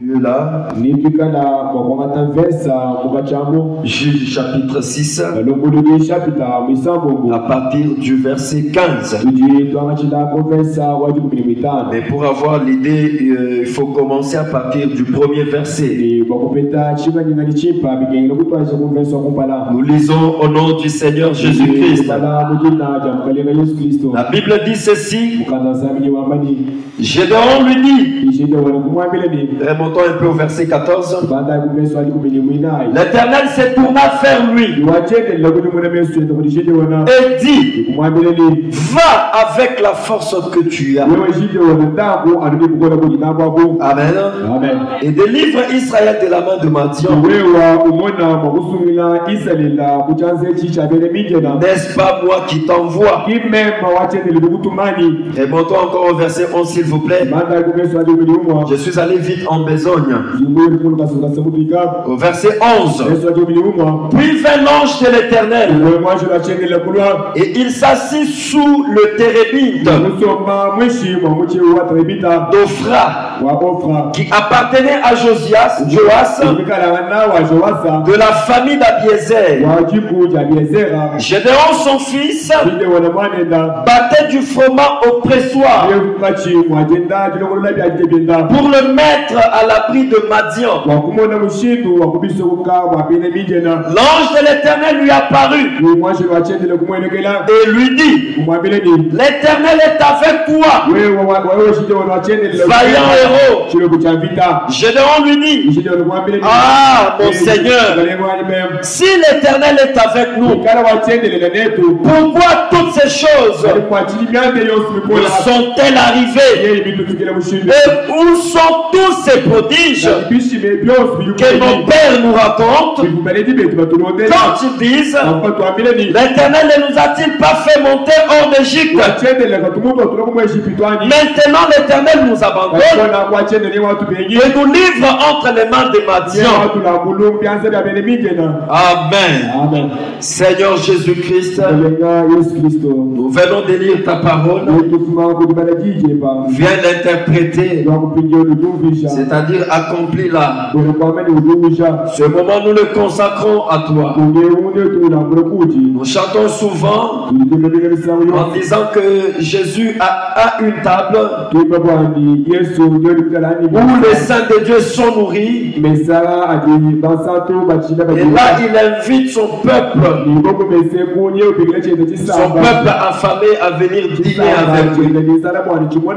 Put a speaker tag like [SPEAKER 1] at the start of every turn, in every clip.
[SPEAKER 1] Là, Juge chapitre 6, à partir du verset 15. Mais pour avoir l'idée, il faut commencer à partir du premier verset. Nous lisons au nom du Seigneur Jésus-Christ. La Bible dit ceci. Gédéon lui dit, remontons un peu au verset 14. L'Éternel s'est tourné vers lui et dit, va avec la force que tu as. Amen. Et délivre Israël de la main de Madian. N'est-ce pas moi qui t'envoie? Remontons encore au verset 11 s'il vous plaît. Je suis allé vite en besogne. Au verset 11. Puis vint l'ange de l'Éternel et il s'assit sous le térébinthe d'Ophra qui appartenait à Joas de la famille d'Abiézer. Gédéon son fils battait du froment au pressoir pour le mettre à l'abri de Madian. L'ange de l'Éternel lui apparut et lui dit, l'Éternel est avec toi, vaillant héros. Gédéon lui dit, ah mon Seigneur, si l'Éternel est avec nous, pourquoi toutes ces choses sont-elles arrivées? Et où sont tous ces prodiges que nos pères nous racontent quand ils disent, l'Éternel ne nous a-t-il pas fait monter hors d'Égypte? Maintenant l'Éternel nous abandonne et nous livre entre les mains des Madian. Amen. Seigneur Jésus-Christ, nous venons de lire ta parole. Viens l'interpréter, c'est-à-dire accomplis-la. Ce moment, nous le consacrons à toi. Nous chantons souvent en disant que Jésus a une table où les saints de Dieu sont nourris. Et là, il invite son peuple affamé à venir dîner avec lui.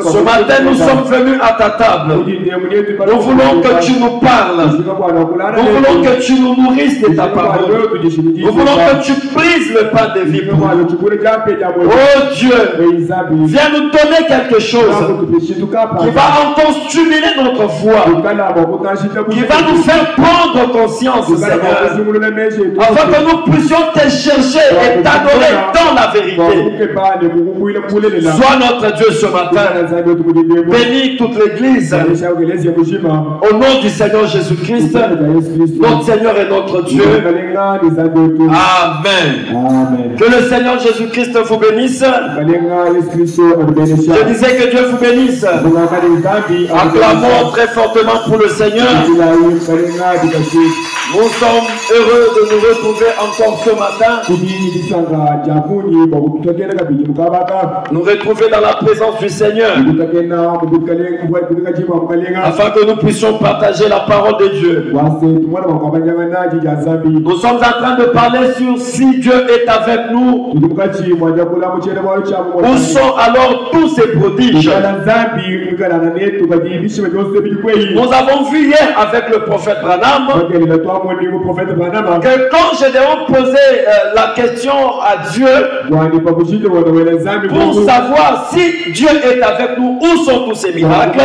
[SPEAKER 1] Ce matin, nous sommes venus à ta table. Nous voulons que tu nous parles. Nous voulons que tu nous nourrisses de ta parole. Nous voulons que tu brises le pain de vie pour nous. Oh Dieu, viens nous donner quelque chose qui va encore stimuler notre foi, qui va nous faire prendre conscience, Seigneur, afin que nous puissions te chercher et t'adorer dans la vérité. Sois notre Dieu ce matin. Bénis toute l'Église. Au nom du Seigneur Jésus-Christ, notre Seigneur et notre Dieu. Amen. Que le Seigneur Jésus-Christ vous bénisse. Je disais que Dieu vous bénisse. Acclamons très fortement pour le Seigneur. Nous sommes heureux de nous retrouver encore ce matin. Nous retrouver dans la présence du Seigneur, afin que nous puissions partager la parole de Dieu. Nous sommes en train de parler sur si Dieu est avec nous. Où sont alors tous ces prodiges? Nous avons vu hier avec le prophète Branham que quand Gédéon posait la question à Dieu pour savoir si Dieu est avec nous, où sont tous ces miracles,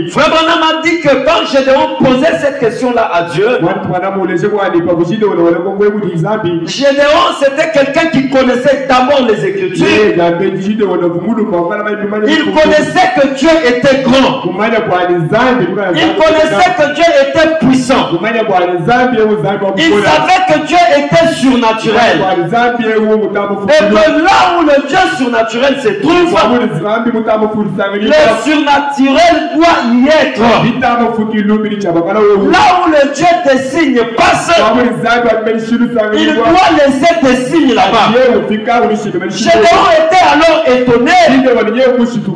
[SPEAKER 1] Frère Branham a dit que quand Gédéon posait cette question-là à Dieu, Gédéon c'était quelqu'un qui connaissait d'abord les Écritures. Il connaissait que Dieu était grand. Il connaissait que Dieu était puissant. Il savait que Dieu était surnaturel. Et que là où le Dieu surnaturel se trouve, le surnaturel doit y être. Là où le Dieu des signes passe, il doit laisser des signes là-bas. Gédéon était alors étonné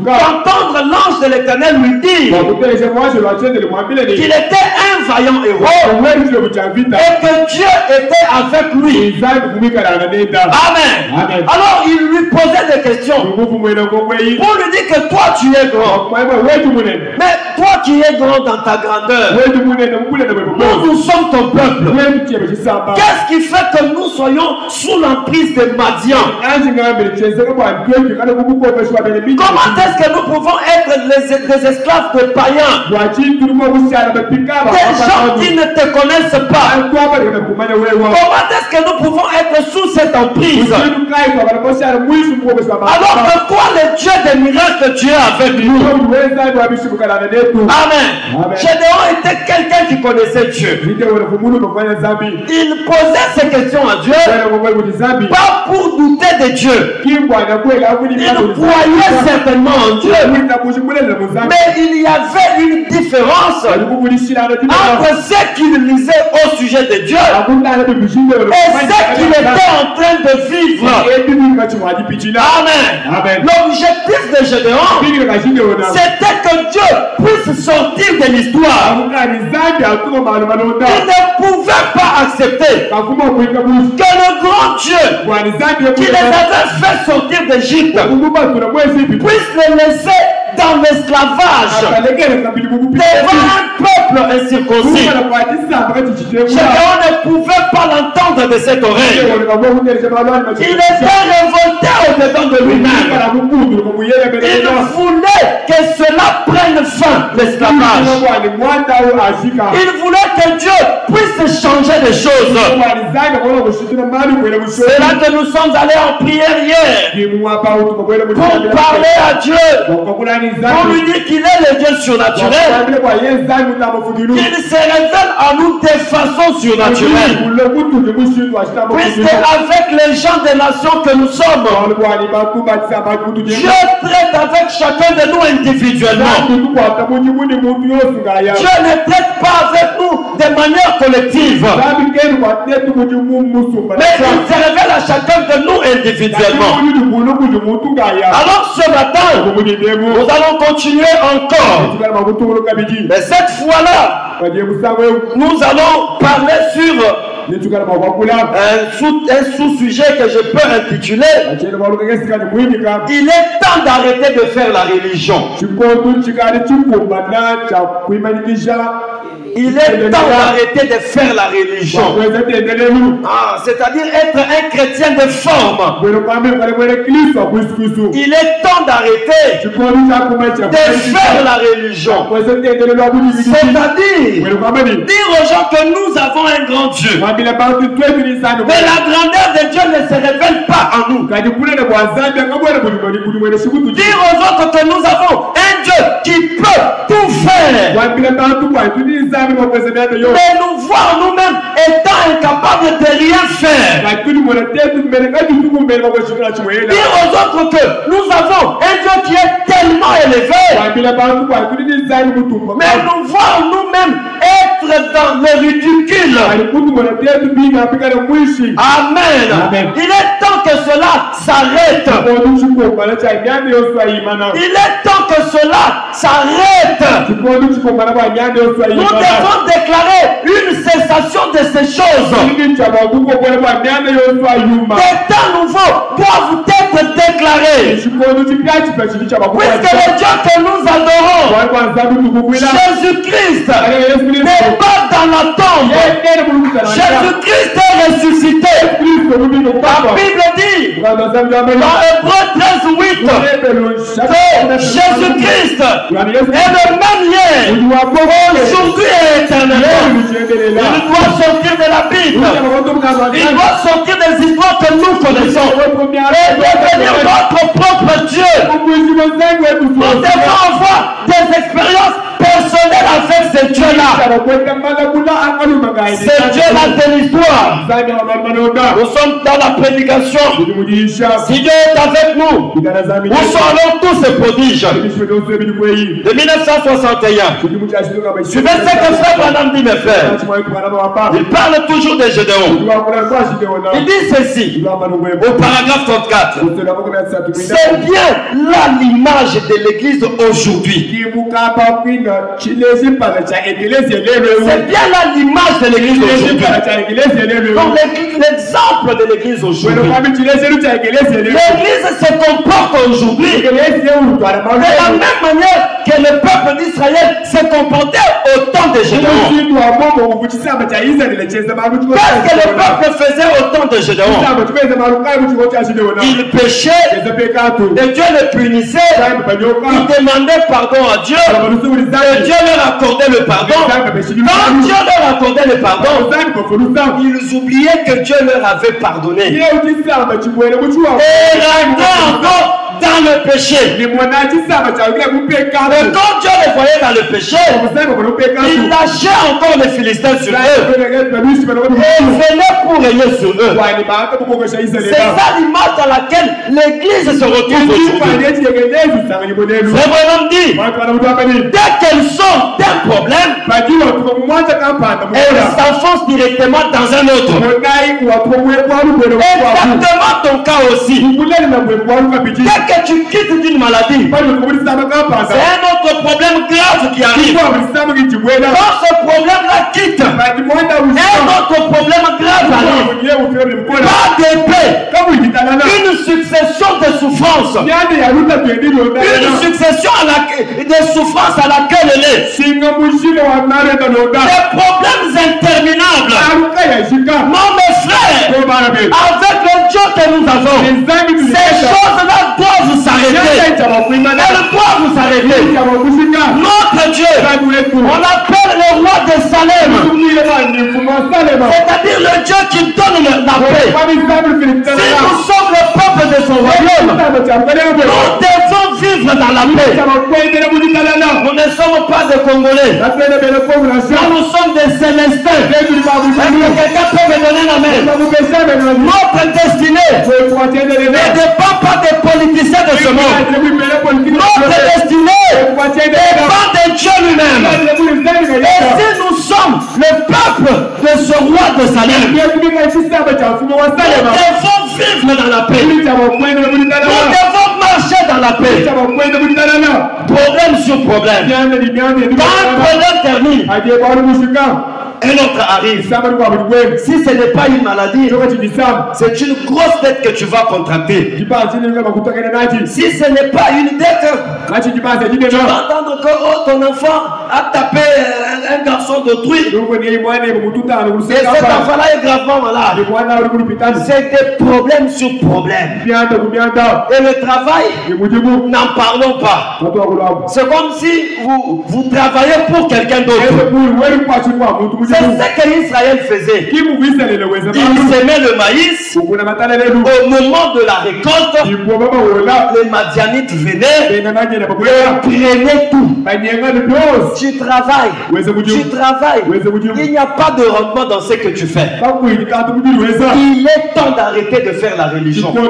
[SPEAKER 1] d'entendre l'ange de l'Éternel lui dire qu'il était un vaillant héros et que Dieu était avec lui. Amen. Alors il lui posait des questions pour lui dire que toi tu es grand. Mais toi qui es grand dans ta grandeur, nous sommes ton peuple. Qu'est-ce qui fait que nous soyons sous l'emprise de Madian? Comment est-ce que nous pouvons être des esclaves de païens? Des gens qui ne te connaissent pas. Comment est-ce que nous pouvons être sous cette emprise? Alors que toi, le Dieu des miracles, tu es avec nous. Amen. Gédéon était quelqu'un qui connaissait Dieu. Il posait ces questions à Dieu, pas pour douter de Dieu. Il croyait certainement en Dieu. Mais il y avait une différence entre ce qu'il lisait au sujet de Dieu et ce qu'il était en train de vivre. Amen. L'objectif de Gédéon, c'était que Dieu puisse sortir de l'histoire. Il ne pouvait pas accepter que le grand Dieu qui les avait fait sortir d'Égypte puisse les laisser dans l'esclavage devant un peuple incirconcis. Gédéon ne pouvait pas l'entendre de cette oreille. Il était révolté au-dedans de lui-même. Il voulait que cela prenne fin, l'esclavage. Il voulait que Dieu puisse changer les choses. C'est là que nous sommes allés en prière hier pour parler à Dieu, pour lui dire qu'il est le Dieu surnaturel, qu'il se révèle à nous de façon surnaturelle. Puisque avec les gens des nations que nous sommes, Dieu traite avec chacun de nous individuellement. Dieu ne traite pas avec nous de manière collective, mais il se révèle à chacun de nous individuellement. Alors ce matin, nous allons continuer encore. Mais cette fois-là, nous allons parler sur un sous-sujet que je peux intituler Il est temps d'arrêter de faire la religion. Il est temps d'arrêter de faire la religion. C'est-à-dire être un chrétien de forme. Il est temps d'arrêter de faire la religion. C'est-à-dire dire aux gens que nous avons un grand Dieu. Mais la grandeur de Dieu ne se révèle pas en nous. Dire aux autres que nous avons un Dieu qui peut tout faire. Mais nous voir nous-mêmes étant incapables de rien faire. Dire aux autres que nous avons un Dieu qui est tellement élevé. Mais nous voir nous-mêmes être dans le ridicule. Amen. Il est temps que cela s'arrête. Il est temps que cela s'arrête. Nous devons déclarer une cessation de ces choses. Des temps nouveaux doivent être déclarés. Puisque le Dieu que nous adorons, Jésus-Christ, n'est pas dans la tombe. Jésus-Christ est ressuscité. La Bible dit dans Hébreux 13:8 que Jésus-Christ est le même hier, aujourd'hui et éternellement. Il doit sortir de la Bible. Il doit sortir des histoires que nous connaissons et devenir notre propre Dieu. Nous devons avoir des expériences personnelles C'est Dieu là de l'histoire. Nous sommes dans la prédication. Si Dieu est avec nous, où sont alors tous ces prodiges de 1961? Suivez ce que Frère Branham dit, mes frères. Il parle toujours de Gédéon. Il dit ceci au paragraphe 34. C'est bien là l'image de l'église aujourd'hui. C'est bien là l'image de l'église aujourd'hui. Donc l'exemple de l'église aujourd'hui. L'église se comporte aujourd'hui de la même manière que le peuple d'Israël se comportait au temps de Gédéon. Qu'est-ce que le peuple faisait au temps de Gédéon? Il péchait et Dieu le punissait. Il demandait pardon à Dieu et Dieu leur accordait le pardon. Quand Dieu leur accordait le pardon, ils oubliaient que Dieu leur avait pardonné. Et rentraient encore dans le péché. Et quand Dieu les voyait dans le péché, il lâchait encore les Philistins sur eux. Et il venait pour régner sur eux. C'est ça l'image dans laquelle l'église se retrouve aujourd'hui. Frère Branham dit, dès qu'elles sont d'un problème, elles s'enfoncent directement dans un autre. Exactement ton cas aussi. Dès que tu quittes d'une maladie, c'est un autre problème grave qui arrive. Quand ce problème-là quitte, un autre problème grave arrive. Pas d'épée, une succession de souffrances, une succession de souffrances à laquelle elle est, des problèmes interminables. Non mes frères, avec le Dieu que nous avons, ces choses-là doivent s'arrêter. Elles doivent s'arrêter. Notre Dieu, on l'appelle le roi de Salem, c'est-à-dire le Dieu qui donne la paix. Si nous sommes le peuple de son royaume, nous devons vivre dans la paix. Nous ne sommes pas des Congolais, nous sommes des Célestins. Est-ce que quelqu'un peut me donner la main? Notre destinée ne dépend pas des politiciens de ce monde. Notre destinée dépend de Dieu lui-même. Et si nous sommes le peuple de ce roi de Salem, nous devons vivre dans la paix. Nous devons marcher dans la paix. Problème sur problème. Quand un problème termine, un autre arrive. Si ce n'est pas une maladie, c'est une grosse dette que tu vas contracter. Si ce n'est pas une dette, tu vas entendre que ton enfant a tapé un garçon d'autrui. Et cet enfant-là est gravement malade. C'est des problèmes sur problèmes. Et le travail, n'en parlons pas. C'est comme si vous travaillez pour quelqu'un d'autre. C'est ce que Israël faisait. Il semait le maïs. Au moment de la récolte, les Madianites venaient et prenaient tout. Tu travailles. Il n'y a pas de rendement dans ce que tu fais. Il est temps d'arrêter de faire la religion. Il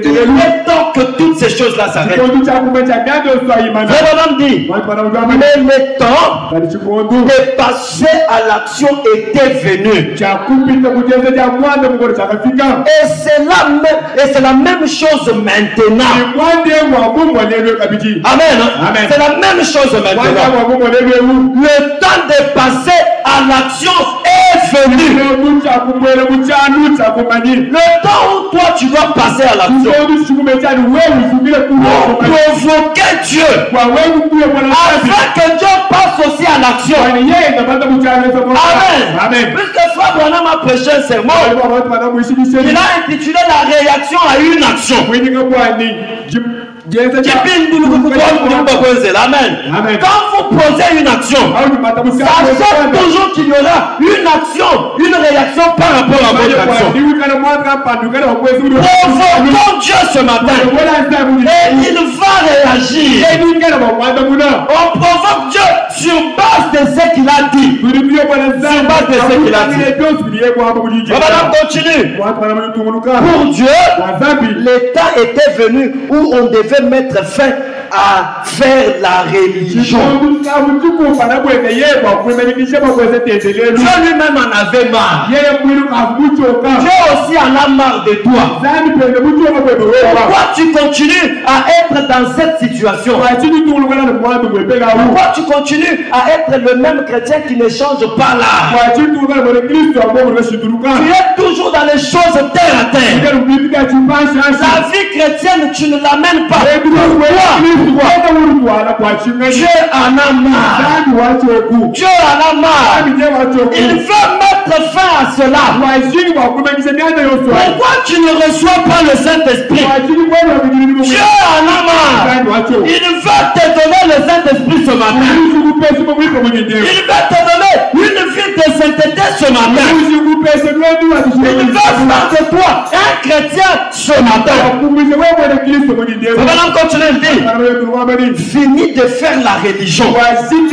[SPEAKER 1] est temps que toutes ces choses-là s'arrêtent. Vraiment dit, mais le temps de passer à l'action était venu. Et c'est la même chose maintenant. Amen. C'est la même chose maintenant. Le temps de passer à l'action est venu. Le temps où toi tu dois passer à l'action pour provoquer Dieu, afin que Dieu passe aussi à l'action. Amen. Puisque Frère Branham a prêché un sermon, il a intitulé la réaction à une action. Amen. Quand vous posez une action, sachez toujours qu'il y aura une action, une réaction par rapport à votre action. Provoquons Dieu ce matin et il va réagir. On provoque Dieu sur base de ce qu'il a dit. Sur base de ce qu'il a dit. On va continuer. Pour Dieu, le temps était venu où on devait mettre fin à faire la religion. Dieu lui-même en avait marre. Dieu aussi en a marre de toi. Pourquoi tu continues à être dans cette situation? Pourquoi tu continues à être le même chrétien qui ne change pas l'âme? Tu es toujours dans les choses terre à terre. La vie chrétienne, tu ne l'amènes pas. Dieu en a marre. Dieu en a marre. Il veut mettre fin à cela. Pourquoi tu ne reçois pas le Saint-Esprit? Dieu en a marre. Il veut te donner le Saint-Esprit ce matin. Il veut te donner une vie de sainteté ce matin. Il veut faire de toi un chrétien ce matin. On va continuer de dire. Fini de faire la religion. Nous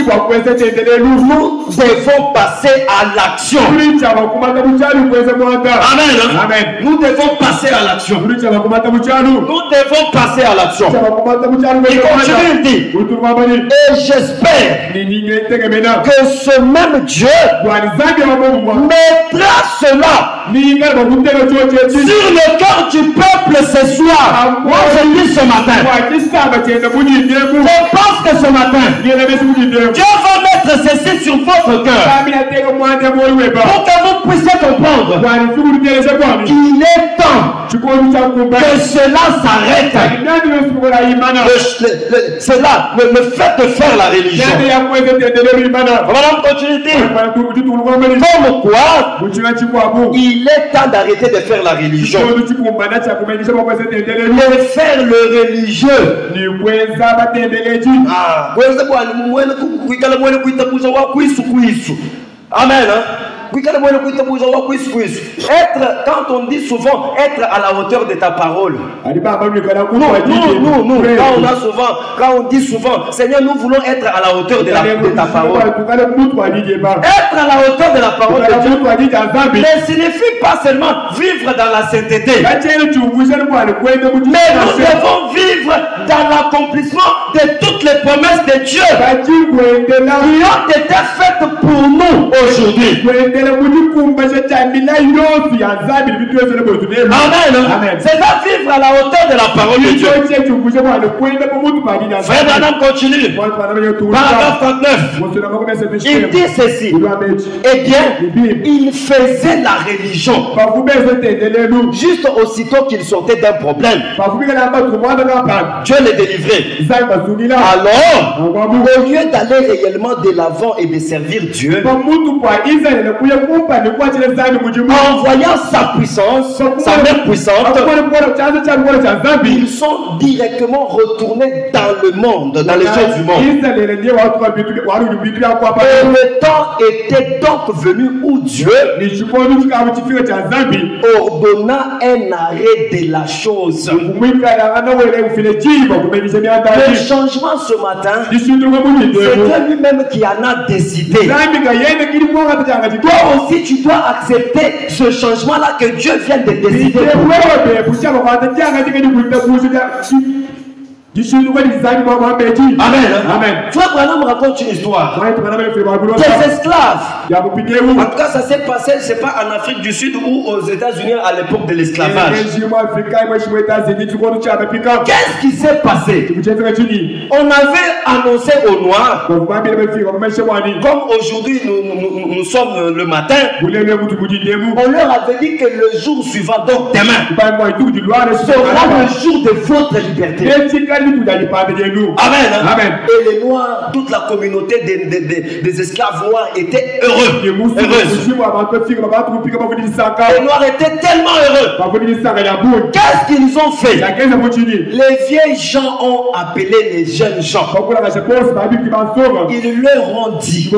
[SPEAKER 1] devons passer à l'action. Amen. Amen. Nous devons passer à l'action. Nous devons passer à l'action. Il continue de dire. Et j'espère que ce même Dieu mettra cela sur le cœur du peuple ce soir. Moi je dis ce matin. Je pense que ce matin, Dieu va mettre ceci sur votre cœur pour que vous puissiez comprendre qu'il est temps que cela s'arrête. Cela, le fait de faire la religion. On va continuer. Comme quoi, il est temps d'arrêter de faire la religion. De faire le religieux. Amen. Être, quand on dit souvent être à la hauteur de ta parole. Nous, quand on dit souvent, Seigneur, nous voulons être à la hauteur de ta parole. Être à la hauteur de la parole de Dieu ne signifie pas seulement vivre dans la sainteté. Mais nous devons vivre dans l'accomplissement de toutes les promesses de Dieu qui ont été faites pour nous aujourd'hui. Amen. C'est ça, vivre à la hauteur de la parole de Dieu. Frère Branham continue. Paragraphe 39. Il dit ceci. Eh bien, il faisait la religion juste aussitôt qu'il sortait d'un problème. Dieu les délivrait. Alors, au lieu d'aller réellement de l'avant et de servir Dieu, en voyant sa puissance, sa main puissante, ils sont directement retournés dans le monde, dans les choses du monde. Et le temps était donc venu où Dieu ordonna un arrêt de la chose. Le changement ce matin, c'est Dieu lui-même qui en a décidé. Toi aussi, tu dois accepter ce changement-là que Dieu vient de décider. Amen. Amen. Frère Branham raconte une histoire. Des esclaves. En tout cas, ça s'est passé, c'est pas en Afrique du Sud ou aux États-Unis à l'époque de l'esclavage. Qu'est-ce qui s'est passé? On avait annoncé aux Noirs, comme aujourd'hui nous sommes le matin, on leur avait dit que le jour suivant, donc demain, sera le jour de votre liberté. Amen. Amen. Et les Noirs, toute la communauté des esclaves noirs était heureuse. Les Noirs étaient tellement heureux. Qu'est-ce qu'ils ont fait? Les vieilles gens ont appelé les jeunes gens. Ils leur ont dit,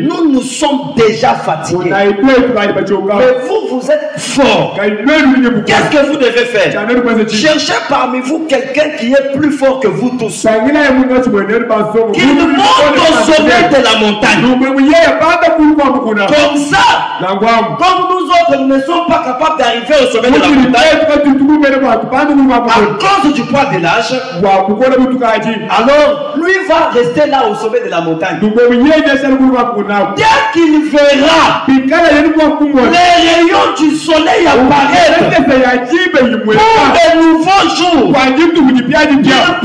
[SPEAKER 1] nous sommes déjà fatigués, mais vous êtes forts. Qu'est-ce que vous devez faire? Cherchez parmi vous quelqu'un qui est plus plus fort que vous tous. Qu'il monte au sommet de la montagne. Comme ça, comme nous autres, nous ne sommes pas capables d'arriver au sommet de la montagne à cause du poids de l'âge, alors lui va rester là au sommet de la montagne. Dès qu'il verra les rayons du soleil apparaître pour de nouveaux jours, qu'il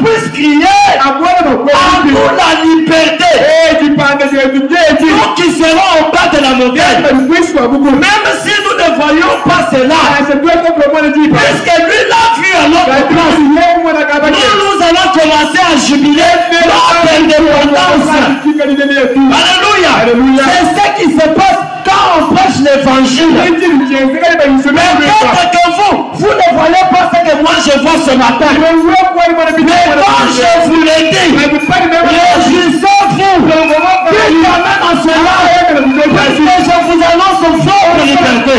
[SPEAKER 1] puisse crier à nous la liberté. Donc ils seront au bas de la montagne. Même si nous ne voyons pas cela, puisque lui l'a vu à notre place, nous allons commencer à jubiler notre indépendance. Alléluia. C'est ce qui se passe quand on prêche l'évangile. Mais peut-être que vous ne voyez pas ce que moi je vois ce matin. Mais quand je vous l'ai dit, réjouissez-vous. Dites quand même à cela, puisque je vous annonce votre liberté.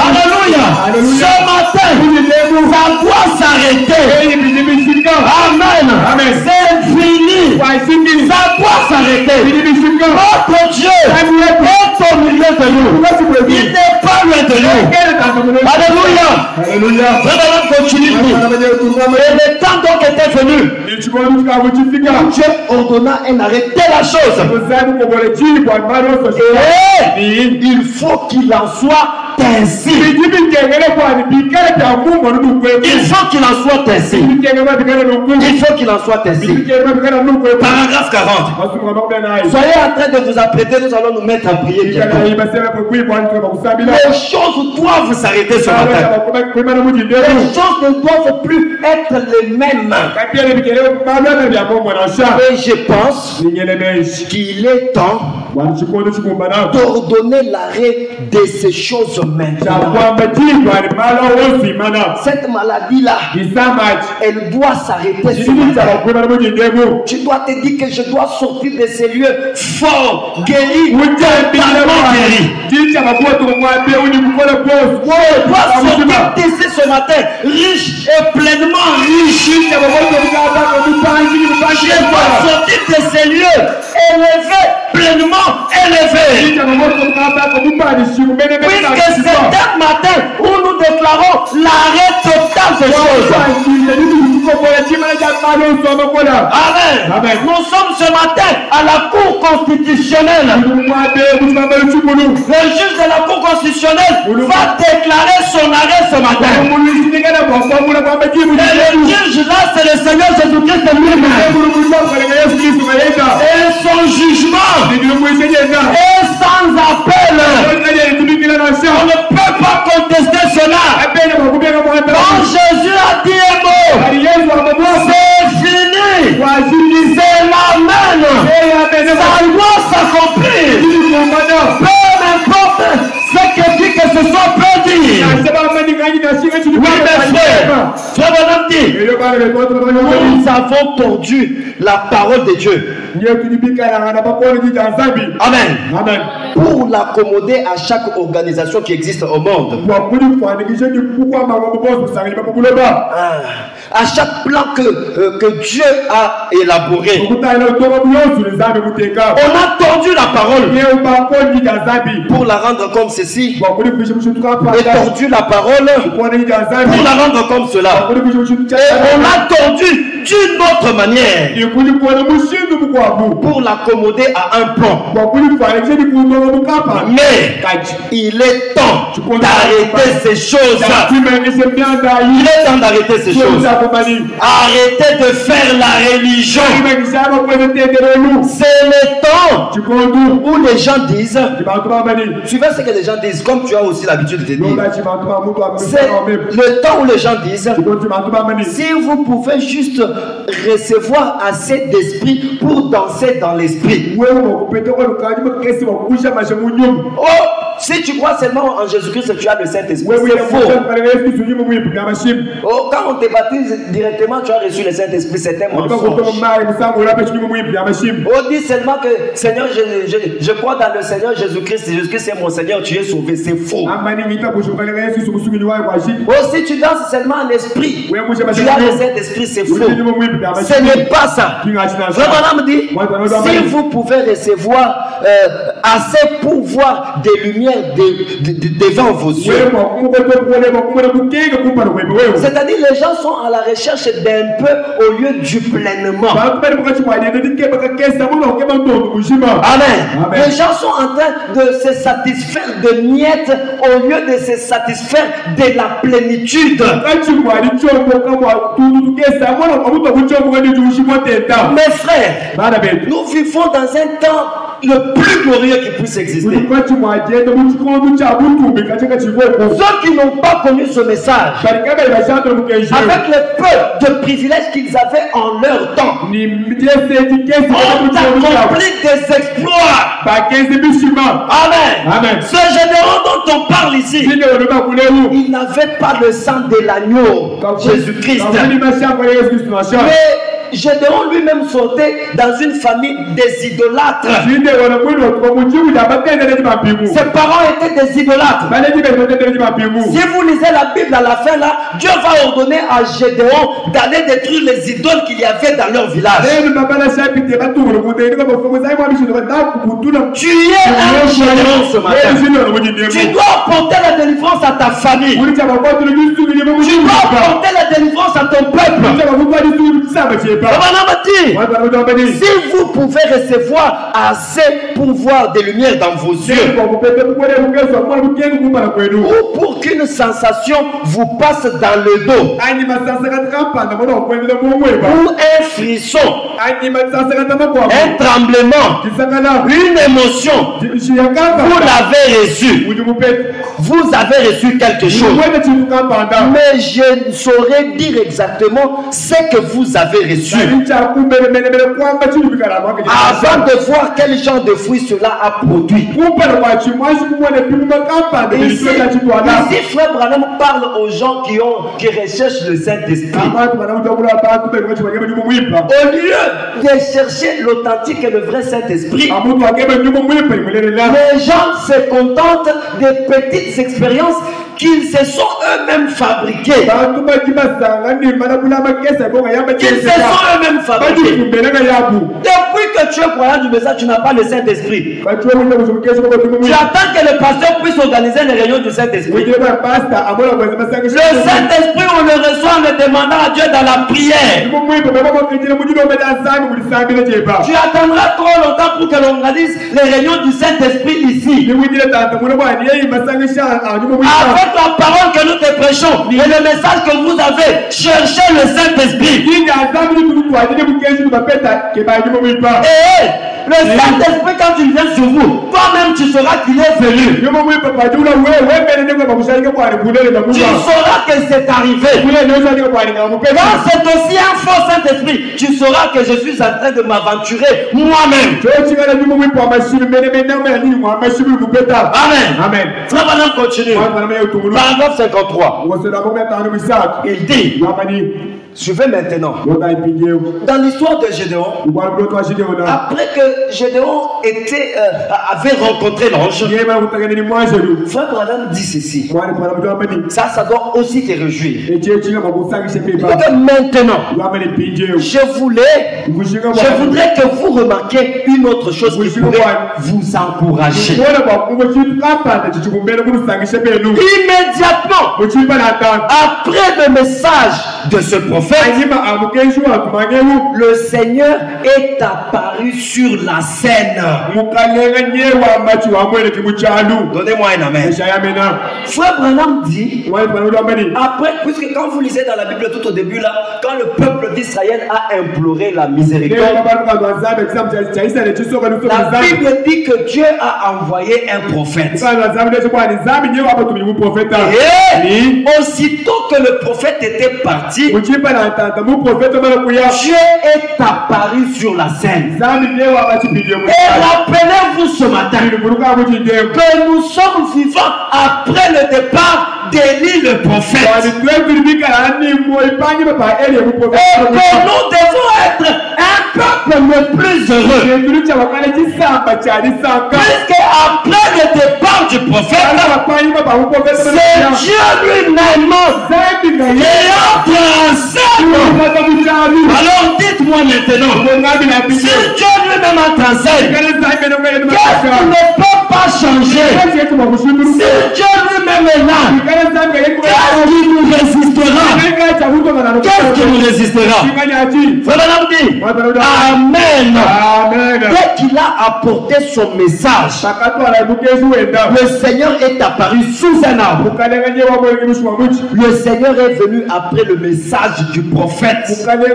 [SPEAKER 1] Alléluia. Ce matin, ça doit s'arrêter. Amen. C'est fini. Ça doit s'arrêter. Notre Dieu est au milieu de nous. Il n'est pas loin de nous. Alléluia. Frère, continue. Et le temps donc était venu. Dieu ordonna un arrêt de la chose. Et il faut qu'il en soit ainsi. Il faut qu'il en soit ainsi. Il faut qu'il en soit ainsi. Paragraphe 40. Soyez en train de vous apprêter, nous allons nous mettre à prier bientôt. Les choses doivent s'arrêter ce matin. Les choses ne doivent plus être les mêmes. Et je pense qu'il est temps d'ordonner l'arrêt de ces choses maintenant. Cette maladie-là, elle doit s'arrêter ce matin. Tu dois te dire que je dois sortir de ces lieux forts, guéris, totalement guéris. Je dois sortir d'ici ce matin, riche et pleinement riche. Je dois sortir de ces lieux élevés, pleinement élevés. Puisque c'est un matin où nous déclarons l'arrêt total des choses. Amen. Nous sommes ce matin à la Cour constitutionnelle. Le juge de la Cour constitutionnelle va déclarer son arrêt ce matin. Et le juge là, c'est le Seigneur Jésus-Christ lui-même. Et son jugement est sans appel. On ne peut pas contester cela. Quand Jésus a dit un mot, c'est fini. C'est l'amen. Ça doit s'accomplir. Peu importe ce que dit que ce soit peut dire. Oui, mes frères, nous avons tordu la parole de Dieu. Amen. Pour l'accommoder à chaque organisation qui existe au monde. À chaque plan que Dieu a élaboré. On a tordu la parole pour la rendre comme ceci. Et tordu la parole pour la rendre comme cela. Et on a tordu d'une autre manière pour l'accommoder à un plan. Mais il est temps d'arrêter ces choses. Il est temps d'arrêter ces choses. Arrêtez de faire la religion. C'est le temps où les gens disent, suivez ce que les gens disent, comme tu as aussi l'habitude de dire. C'est le temps où les gens disent, si vous pouvez juste recevoir assez d'esprit pour danser dans l'esprit. Oh, si tu crois seulement en Jésus-Christ, tu as le Saint-Esprit. C'est faux. Oh, quand on te baptise directement, tu as reçu le Saint-Esprit. C'est un mensonge. On dit seulement que Seigneur, je crois dans le Seigneur Jésus-Christ. Jésus-Christ est mon Seigneur, tu es sauvé. C'est faux. Oh, si tu danses seulement en esprit, tu as le Saint-Esprit. C'est faux. Ce n'est pas ça. Vraiment, me dit, si vous pouvez recevoir assez pour voir des lumières devant vos yeux. C'est-à-dire les gens sont à la recherche d'un peu au lieu du pleinement. Amen. Les gens sont en train de se satisfaire de miettes au lieu de se satisfaire de la plénitude. Mes frères, nous vivons dans un temps le plus glorieux qui puisse exister. Ceux qui n'ont pas connu ce message, avec le peu de privilèges qu'ils avaient en leur temps, ont accompli des exploits. Amen. Amen. Ce Gédéon dont on parle ici, il n'avait pas le sang de l'agneau, Jésus-Christ. Mais Gédéon lui-même sortait dans une famille des idolâtres. Ses parents étaient des idolâtres. Si vous lisez la Bible à la fin là, Dieu va ordonner à Gédéon d'aller détruire les idoles qu'il y avait dans leur village. Tu es un Gédéon ce matin. Tu dois porter la délivrance à ta famille. Tu dois porter la délivrance à ton peuple. Si vous pouvez recevoir assez pour voir des lumières dans vos yeux, ou pour qu'une sensation vous passe dans le dos, ou un frisson, un tremblement, une émotion, vous l'avez reçu. Vous avez reçu quelque chose. Mais je ne saurais dire exactement ce que vous avez reçu avant de voir quel genre de fruits cela a produit. Ici, Frère Branham parle aux gens qui recherchent le Saint-Esprit. Au lieu de chercher l'authentique et le vrai Saint-Esprit, les gens se contentent des petites expériences qu'ils se sont eux-mêmes fabriqués. Qu'ils se sont eux-mêmes fabriqués. Depuis que tu es croyant du message, tu n'as pas le Saint-Esprit. Tu attends que le pasteur puisse organiser les réunions du Saint-Esprit. Le Saint-Esprit, on le reçoit en le demandant à Dieu dans la prière. Tu attendras trop longtemps pour que l'on organise les réunions du Saint-Esprit ici. Avec la parole que nous te prêchons et le message que vous avez, cherchez le Saint-Esprit. Le Saint-Esprit, quand il vient sur vous, toi-même tu sauras qu'il est venu. Tu sauras que c'est arrivé. Quand c'est aussi un faux Saint-Esprit, tu sauras que je suis en train de m'aventurer moi-même. Amen. Amen. Frère Branham continue. Paragraphe 53. Il dit, suivez maintenant. Dans l'histoire de Gédéon, après que Gédéon avait rencontré l'ange, Frère Branham dit ceci. Ça doit aussi te réjouir. Donc maintenant, je voudrais que vous remarquiez une autre chose qui pourrait vous encourager. Immédiatement, après le message de ce prophète, le Seigneur est apparu sur la scène. Donnez-moi un amen. Frère Branham dit, après, puisque quand vous lisez dans la Bible tout au début là, quand le peuple d'Israël a imploré la miséricorde, la Bible dit que Dieu a envoyé un prophète. Et aussitôt que le prophète était parti, Dieu est apparu sur la scène. Et rappelez-vous ce matin que nous sommes vivants après le départ d'Élie le prophète. Et que nous devons être un peuple le plus heureux. Puisque après le départ du prophète, c'est Dieu lui-même qui entre en scène. Alors dites-moi maintenant, si Dieu lui-même entre en scène, qu'est-ce qui ne peut pas changer? Si Dieu lui-même est là, qu'est-ce qui nous résistera? Qu'est-ce qui nous résistera? Amen. Dès qu'il a apporté son message, le Seigneur est apparu sous un arbre. Le Seigneur est venu après le message du prophète. Amen.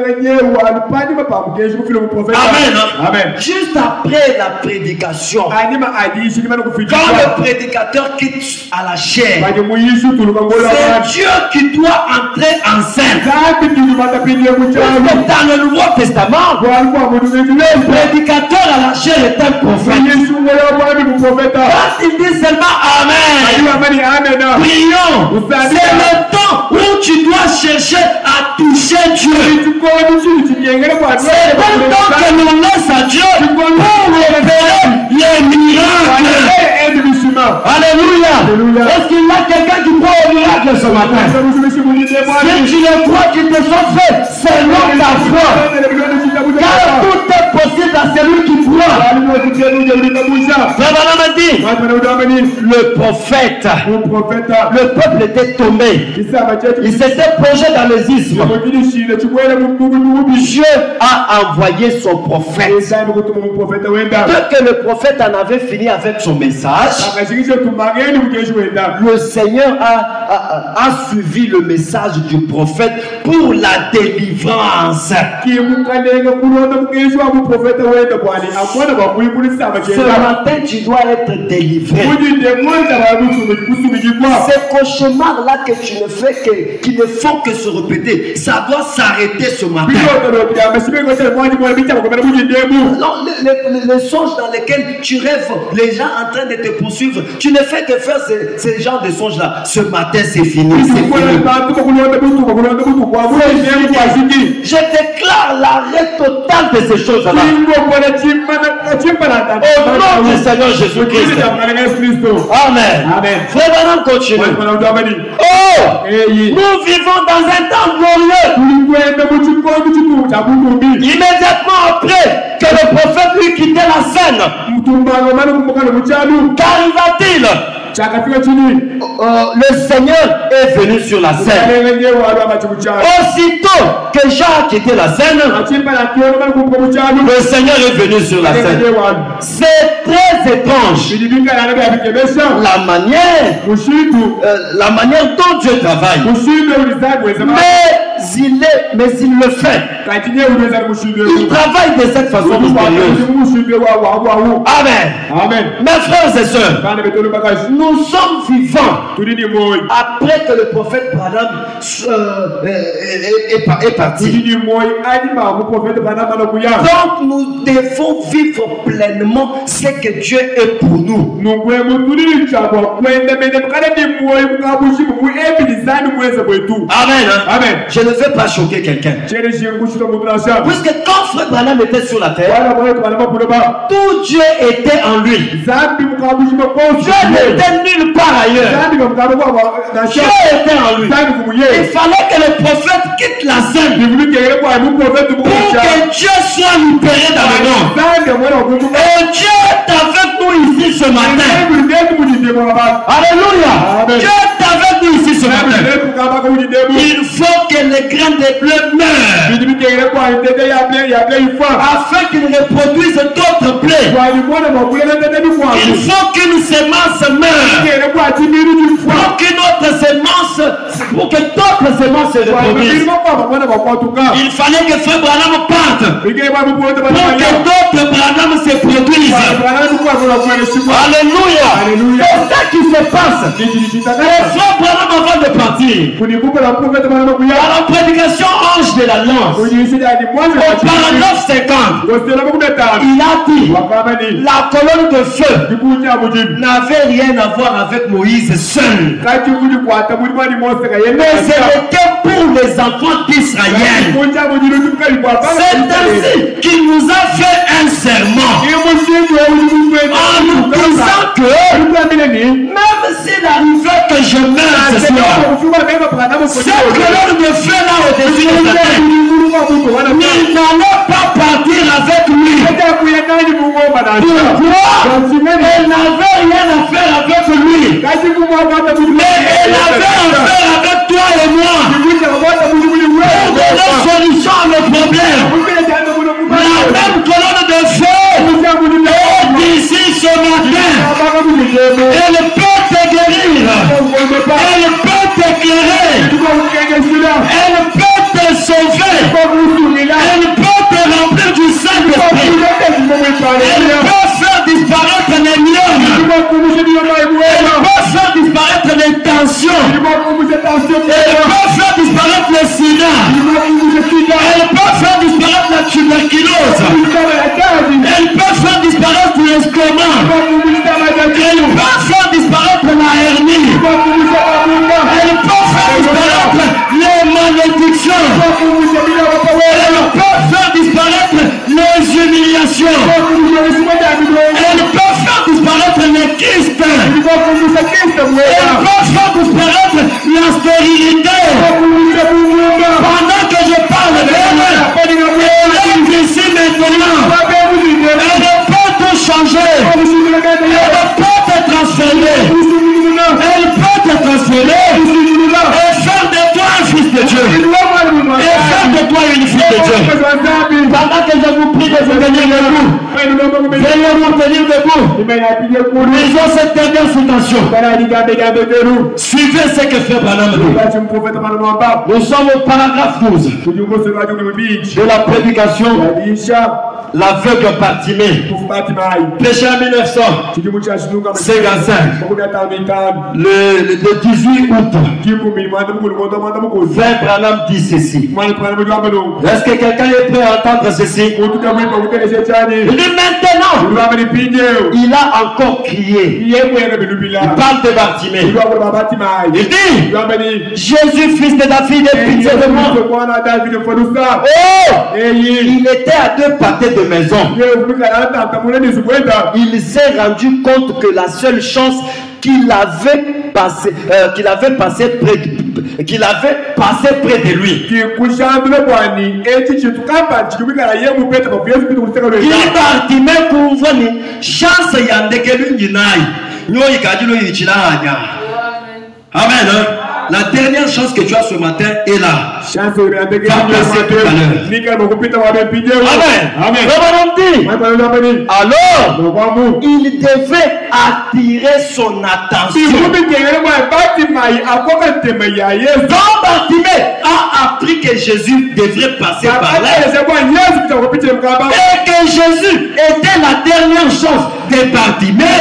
[SPEAKER 1] Amen. Juste après la prédication, quand le prédicateur quitte à la chair, c'est Dieu qui doit entrer en scène. Dans le Nouveau Testament, le prédicateur à la chair est un prophète. Quand il dit seulement Amen, prions. C'est le temps où tu dois chercher à toucher Dieu. C'est le temps que l'on laisse à Dieu pour opérer les miracles. Alléluia. Est-ce qu'il y a quelqu'un qui croit au miracle ce matin? Si tu le crois qu'il te soit fait, c'est selon ta foi. Car tout est possible à celui qui croit. Le prophète, le peuple était tombé. Il s'était plongé dans les isthmes. Dieu a envoyé son prophète. Dès que le prophète en avait fini avec son message, le Seigneur a suivi le message du prophète pour la délivrance. Ce matin, tu dois être délivré. Ces cauchemars-là que tu ne fais qui ne font que se répéter, ça doit s'arrêter ce matin. Non, les songes dans lesquels tu rêves, les gens en train de te poursuivre, tu ne fais que faire ces genres de songes-là. Ce matin, c'est fini. Je déclare l'arrêt total de ces choses-là. Au nom du Seigneur Jésus-Christ. Amen. Frère Branham continue. Oh, nous vivons dans un temps glorieux. Immédiatement après que le prophète lui quittait la scène, qu'arriva-t-il? Le Seigneur est venu sur la scène. Aussitôt que Jean a quitté la scène, le Seigneur est venu sur la scène. C'est très étrange la manière dont Dieu travaille. Mais il le fait. Il travaille de cette façon mystérieuse. Amen. Mes frères et sœurs, nous sommes vivants après que le prophète Branham est parti. Donc nous devons vivre pleinement ce que Dieu est pour nous. Amen. Je ne vais pas choquer quelqu'un. Puisque quand frère Branham était sur la terre, tout Dieu était en lui. Dieu n'était nulle part ailleurs. Dieu était en lui. Il fallait que le prophète quitte la scène pour que Dieu soit libéré dans le monde. Et Dieu est avec nous ici ce matin. Alléluia. Dieu est avec nous ici ce matin. Il faut que les grains de blé meurent afin qu'ils reproduisent d'autres blés. Il faut qu'une semence meure pour que d'autres semences se reproduisent. Il fallait que frère Branham parte pour que d'autres Branham se produisent. Alléluia. C'est ça qui se passe. Les frères Branham avant de partir. Dans la prédication Ange de l'Alliance, au paragraphe 50, il a dit la colonne de feu n'avait rien à voir avec Moïse seul. Mais c'était pour les enfants d'Israël. C'est ainsi qu'il nous a fait un serment en nous disant que même s'il arrivait que je meure ce soir, cette colonne de feu là au-dessus de la tête, il n'allait pas partir avec lui. Pourquoi? Elle n'avait rien à faire avec lui, mais elle avait à faire avec toi et moi pour donner solution à nos problèmes. La même colonne de feu est ici ce matin. Elle peut te guérir, elle peut t'éclairer, elle peut te sauver, elle peut te remplir du Saint-Esprit, elle peut faire disparaître les myomes, elle peut faire disparaître les tensions, elle peut faire disparaître le sida, elle peut faire disparaître la tuberculose, elle peut faire disparaître l'estomac, elle peut faire disparaître la hernie, elle peut faire disparaître les malédictions, elle peut faire disparaître les humiliations, elle peut faire disparaître les kystes, elle peut faire disparaître la stérilité. Pendant que je parle d'elle, elle est ici maintenant. Elle peut te changer, elle peut te transformer, elle peut te transformer et faire de toi un fils de Dieu, et faire de toi une fille de Dieu. Pendant que je vous prie de vous tenir debout, veuillez vous tenir debout. Lisons cette dernière citation. Suivez ce que fait Branham. Nous sommes au paragraphe 12 de la prédication. L'aveugle Bartimée, péché en 1955, le 18 août, Frère Branham dit ceci. Est-ce que quelqu'un est prêt à entendre ceci? Il dit maintenant, il a encore crié. Il parle de Bartimée. Il dit, Jésus, fils de David, aie pitié de moi. Oh, il était à 2 pâtés de maison. Il s'est rendu compte que la seule chance qu'il avait passé près de lui. Il Bartimée couvre chance Amen. La dernière chance que tu as ce matin est là. Va passer tout à l'heure. Amen. Alors, il devait attirer son attention. Quand Bartimée a appris que Jésus devrait passer par là, et que Jésus était la dernière chance de Bartimée,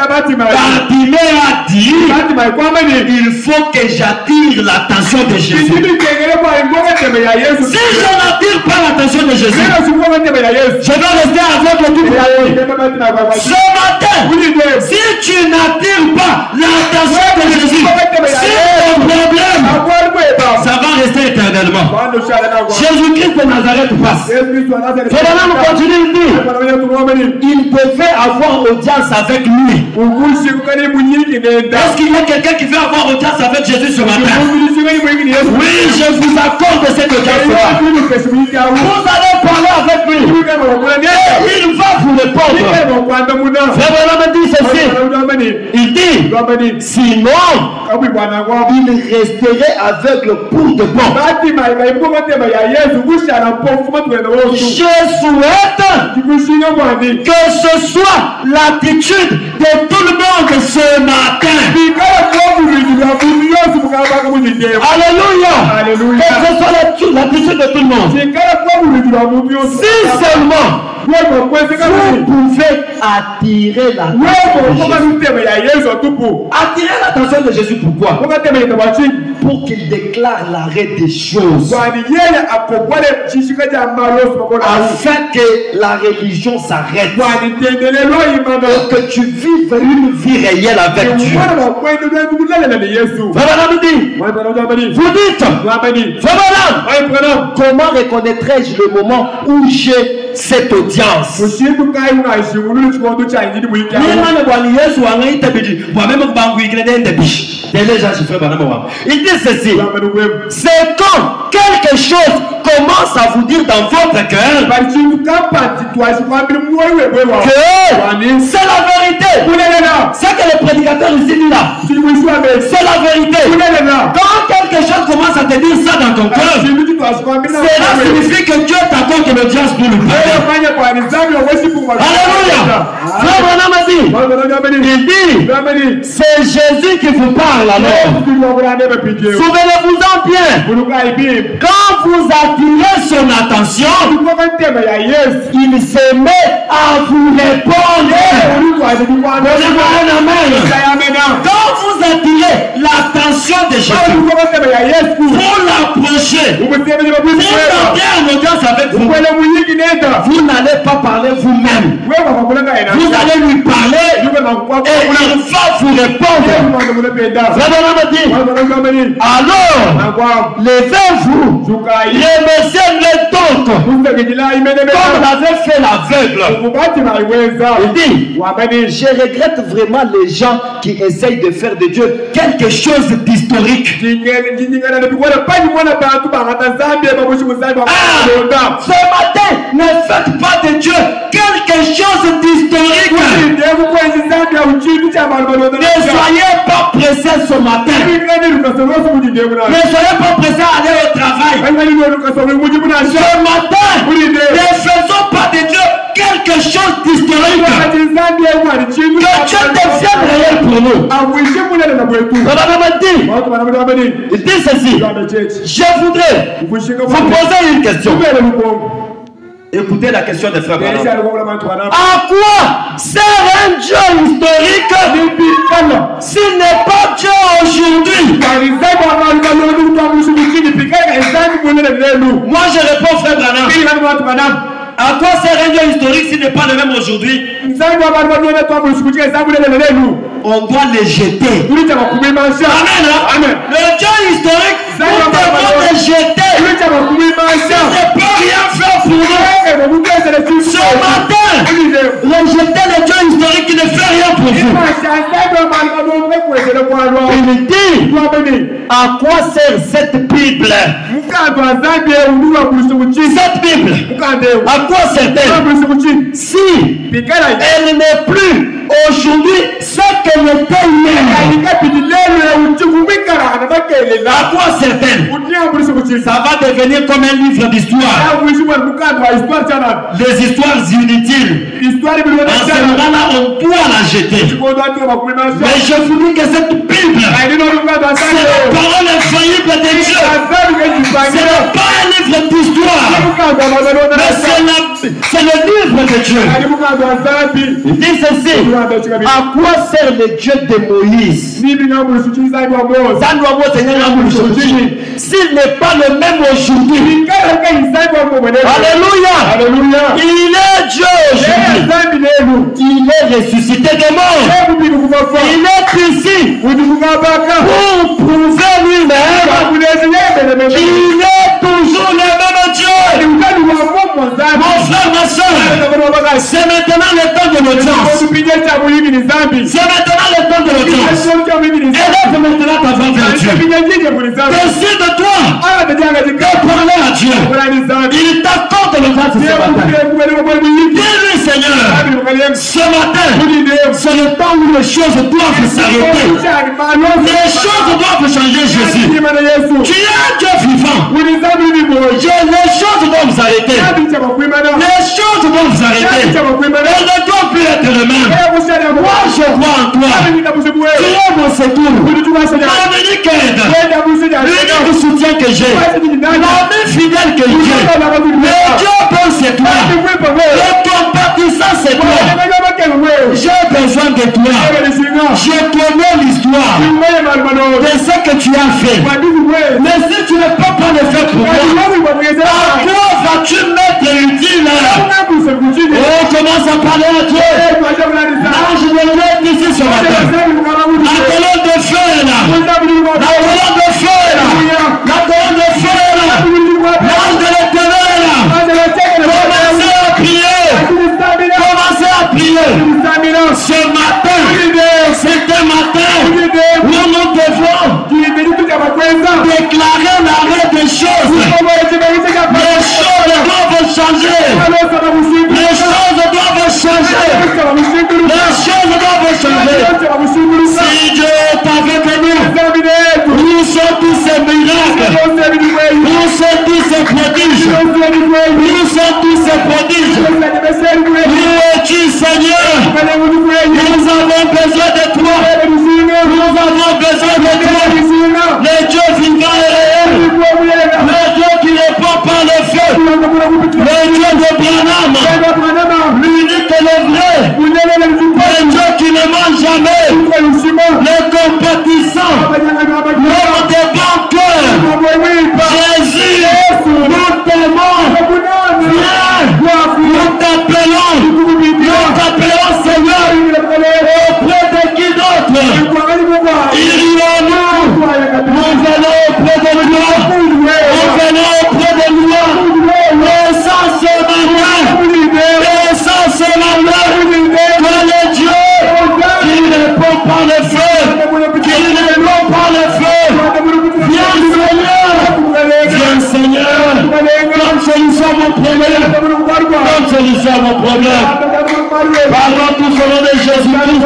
[SPEAKER 1] Bartimée a dit, il faut que j'attire l'attention de Jésus. Si je n'attire pas l'attention de Jésus, je vais rester aveugle toute la nuit. Ce matin, si tu n'attires pas l'attention de Jésus, si ton problème, ça va rester éternellement. Jésus-Christ de Nazareth passe. Finalement, nous continuons de dire, il devait avoir audience avec lui. Est-ce qu'il y a quelqu'un qui veut avoir audience avec Jésus ce matin? Oui, je vous accorde cette audience-là. Vous allez parler avec lui. Et il va vous répondre. Frère dit ceci. Il dit, sinon, il resterait aveugle pour de bon. Je souhaite que ce soit l'attitude de tout le monde ce matin. Alléluia. Que ce soit l'attitude de tout le monde. Si seulement
[SPEAKER 2] vous pouvez attirer l'attention de Jésus. Pourquoi? Pour qu'il déclare l'arrêt des choses, afin que la religion s'arrête et que tu vives une vie réelle avec Dieu. Vous dites, comment reconnaîtrai-je le moment où j'ai cette audience? Il dit ceci: c'est quand quelque chose commence à vous dire dans votre cœur que c'est la vérité. C'est que le prédicateur ici dit là, c'est la vérité. Quand quelque chose commence à te dire ça dans ton cœur, cela signifie que Dieu t'accorde que l'audience pour le parler. Alléluia. Il dit, c'est Jésus qui vous parle alors. Souvenez-vous-en bien. Quand vous attirez son attention, il se met à vous répondre. Quand vous attirez l'attention de Jésus, vous l'approchez, vous entrez en audience avec vous. Vous n'allez pas parler vous-même. Vous allez lui parler et il va vous répondre. Alors, levez-vous, remerciez-le donc, comme l'avait fait l'aveugle. Il dit, je regrette vraiment les gens qui essayent de faire de Dieu quelque chose d'historique. Ce matin, ne faites pas de Dieu quelque chose d'historique. Ne soyez pas pressés ce matin. Ne soyez pas pressés à aller au travail. Ce matin, ne faisons pas de Dieu quelque chose d'historique. Que Dieu devienne réel pour nous. Il dit ceci: je voudrais vous poser une question. Écoutez la question des frères. À quoi sert un Dieu historique s'il n'est pas Dieu aujourd'hui? Moi je réponds, frère Branham. À quoi sert un Dieu historique s'il n'est pas le même aujourd'hui? On doit les jeter. Amen. Amen. Le Dieu historique, nous devons les jeter. Il ne peut rien faire pour nous. Ce matin, rejeter le Dieu historique qui ne fait rien pour vous. Il dit, à quoi sert cette Bible? Cette Bible, à quoi sert-elle si elle n'est plus aujourd'hui ce qu'elle était hier? À quoi sert-elle? Ça va devenir comme un livre d'histoire. Des histoires inutiles. En ce moment-là, on doit la jeter. Mais je vous dis que cette Bible, c'est la parole infaillible de Dieu. Ce n'est pas un livre d'histoire, mais c'est le livre de Dieu. Il dit ceci: à quoi sert le Dieu de Moïse s'il n'est pas le même aujourd'hui? Alléluia. Il est Dieu aujourd'hui. Il est ressuscité des morts. Il est ici pour prouver lui-même qu'il est toujours le même Dieu. Mon frère, ma soeur, c'est maintenant le temps de l'audience. C'est maintenant le temps de l'audience. Élève maintenant ta voix vers Dieu. Décide-toi de parler à Dieu. Il t'accorde le droit de ce matin. Dis-lui, Seigneur, ce matin, c'est le temps où les choses doivent s'arrêter. Les choses doivent changer, Jésus. Tu es un Dieu vivant. Les choses doivent s'arrêter. Les choses doivent s'arrêter. Elles ne doivent plus être les mêmes. Moi, je crois en toi. Tu es mon secours. L'unique aide. L'unique soutien que j'ai. L'ami fidèle que j'ai. Le Dieu bon, c'est toi. Le de toi. Je connais l'histoire de ce que tu as fait. Mais si tu ne peux pas le faire pour moi, à quoi vas-tu mettre utile? Oh, commence à parler à Dieu. L'ange de Dieu est ici ce matin. La colonne de feu est là. La colonne de feu est là. La colonne de feu est là. L'ange de l'Éternel est là. Commencez à prier. Commencez à prier. Ce matin, c'est un matin où nous devons déclarer l'arrêt des choses. Les choses doivent changer. Les choses doivent changer. Les choses doivent changer. Si Dieu est avec nous, où sont tous ces miracles? Où sont tous ces prodiges? Où sont tous ces prodiges? Où es-tu, Seigneur? Nous avons besoin de toi. Nous avons besoin de toi. Le Dieu vivant et réel. Le Dieu qui répond par le feu. Le Dieu de Branham. L'unique et le vrai. Le Dieu qui ne ment jamais. Le compatissant. L'homme des bons cœurs. Jésus, nous t'aimons. Viens, nous t'appelons. Nous t'appelons Seigneur. Auprès de qui d'autre? Irions-nous. Nous venons auprès de toi. Nous venons auprès de toi. Et sans ce matin. Et sans ce matin. Que le Dieu qui répond par le feu. Qui répond par le feu. Viens Seigneur. Comme solution à mon problème. Comme solution à mon problème. Parlons tous au nom de Jésus-Christ.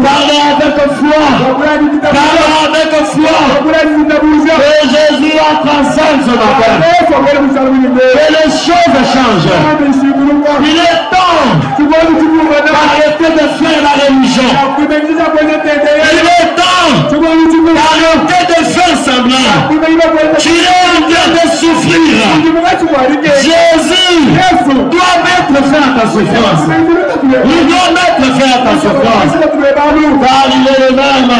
[SPEAKER 2] Parlons avec foi. Parlons avec foi. Que Jésus entre en scène ce matin. Que les choses changent. Il est temps d'arrêter de faire la religion. Il est temps d'arrêter de faire semblant. Tu es en train de souffrir. Jésus doit mettre fin à ta souffrance. Il doit mettre fin à ta souffrance. Car il est le même